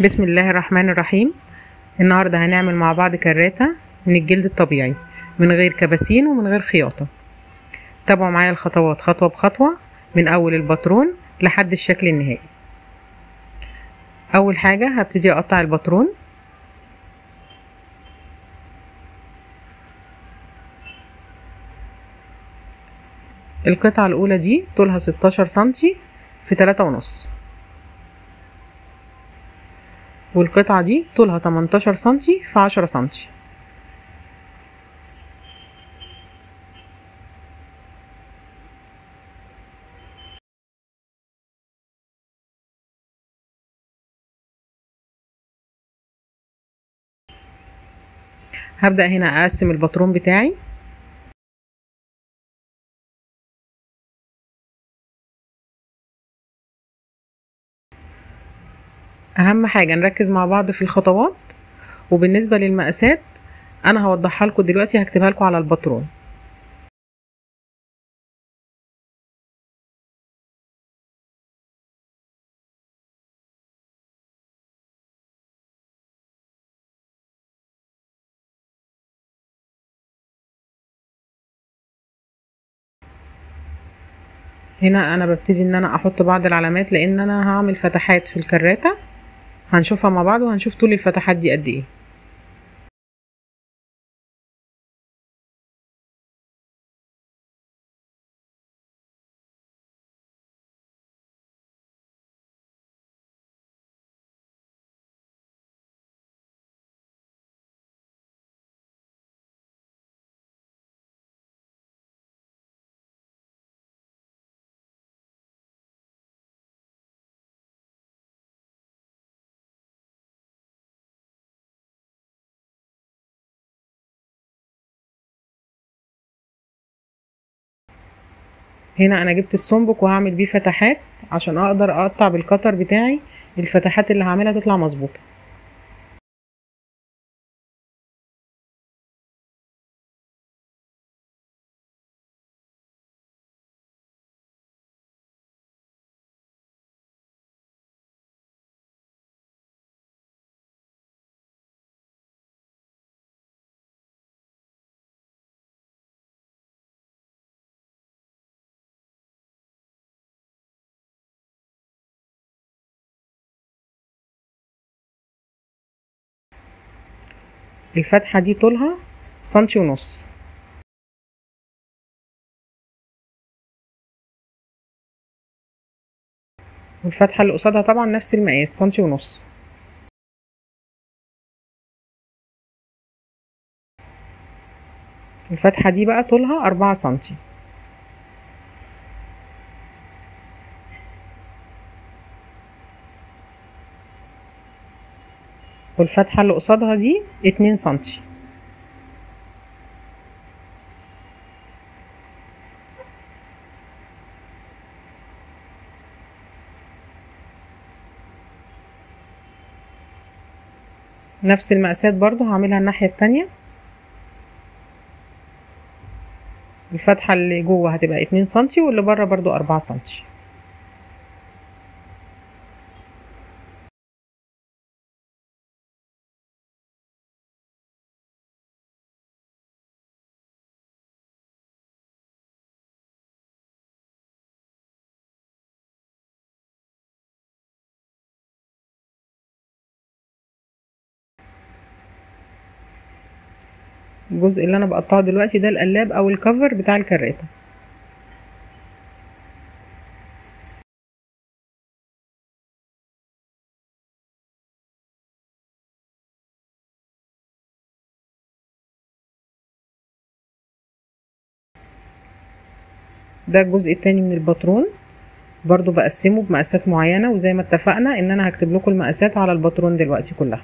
بسم الله الرحمن الرحيم. النهاردة هنعمل مع بعض كراتة من الجلد الطبيعي من غير كباسين ومن غير خياطة. تابعوا معايا الخطوات خطوة بخطوة من أول الباترون لحد الشكل النهائي. أول حاجة هبتدي أقطع الباترون. القطعة الأولى دي طولها 16 سنتي في 3.5، والقطعة دي طولها 18 سنتي في 10 سنتي. هبدأ هنا أقسم الباترون بتاعي. أهم حاجة نركز مع بعض في الخطوات، وبالنسبة للمقاسات أنا هوضحها لكم دلوقتي، هكتبها لكم على الباترون. هنا انا ببتدي ان انا احط بعض العلامات، لان انا هعمل فتحات في الكراتة هنشوفها مع بعض، وهنشوف طول الفتحات دي قد ايه. هنا انا جبت السنبك وهعمل بيه فتحات عشان اقدر اقطع بالقطر بتاعي الفتحات اللي هعملها تطلع مظبوطة. الفتحة دي طولها سنتي ونص، والفتحة اللي قصادها طبعا نفس المقاس سنتي ونص. الفتحة دي بقى طولها 4 سنتي، والفتحة اللي قصادها دي 2 سنتي. نفس المقاسات برضو هعملها الناحية التانية. الفتحة اللي جوه هتبقى 2 سنتي، واللي بره برضو 4 سنتي. الجزء اللي انا بقطعه دلوقتي ده القلاب او الكفر بتاع الكراتة. ده الجزء التاني من الباترون، برضو بقسمه بمقاسات معينة، وزي ما اتفقنا ان انا هكتب لكم المقاسات على الباترون دلوقتي كلها.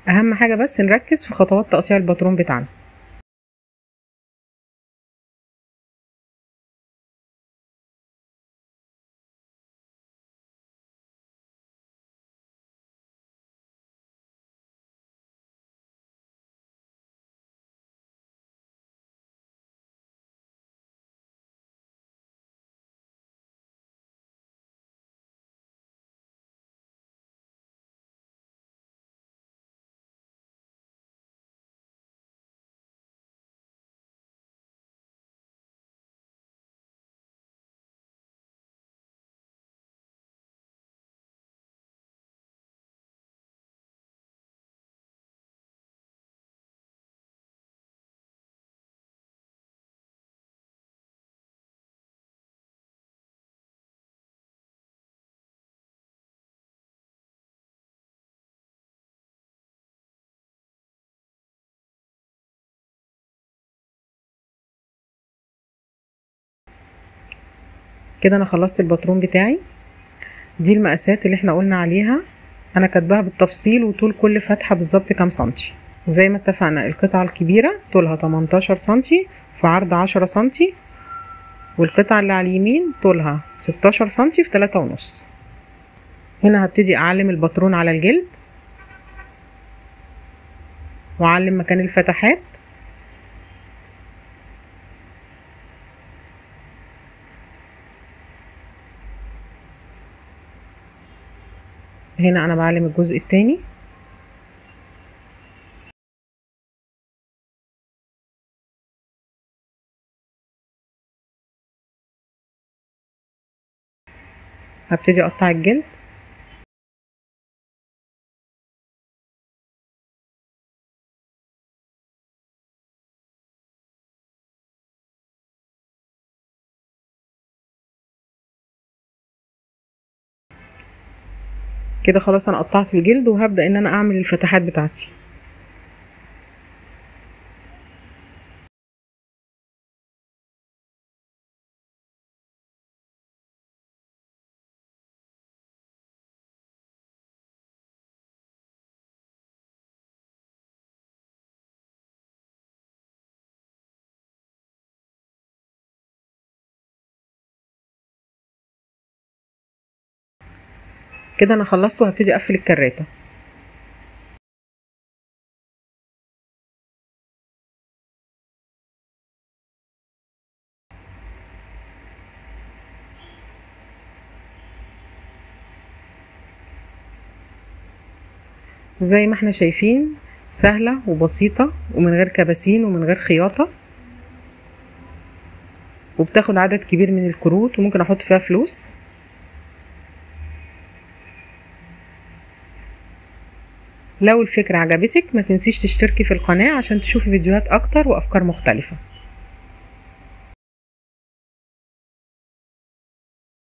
اهم حاجة بس نركز في خطوات تقطيع الباترون بتاعنا. كده انا خلصت الباترون بتاعي. دي المقاسات اللي احنا قلنا عليها، انا كاتباها بالتفصيل وطول كل فتحة بالظبط كام سنتي. زي ما اتفقنا القطعة الكبيرة طولها 18 سنتي في عرض 10 سنتي، والقطعة اللي على اليمين طولها 16 سنتي في 3.5. هنا هبتدي اعلم الباترون على الجلد واعلم مكان الفتحات. هنا انا بعلم الجزء التاني. هبتدي اقطع الجلد. كده خلاص انا قطعت الجلد وهبدأ ان انا اعمل الفتحات بتاعتي. كده انا خلصت وهبتدي اقفل الكراتة. زي ما احنا شايفين سهلة وبسيطة ومن غير كباسين ومن غير خياطة، وبتاخد عدد كبير من الكروت وممكن احط فيها فلوس. لو الفكرة عجبتك ما تنسيش تشتركي في القناة عشان تشوفي فيديوهات اكتر وافكار مختلفة.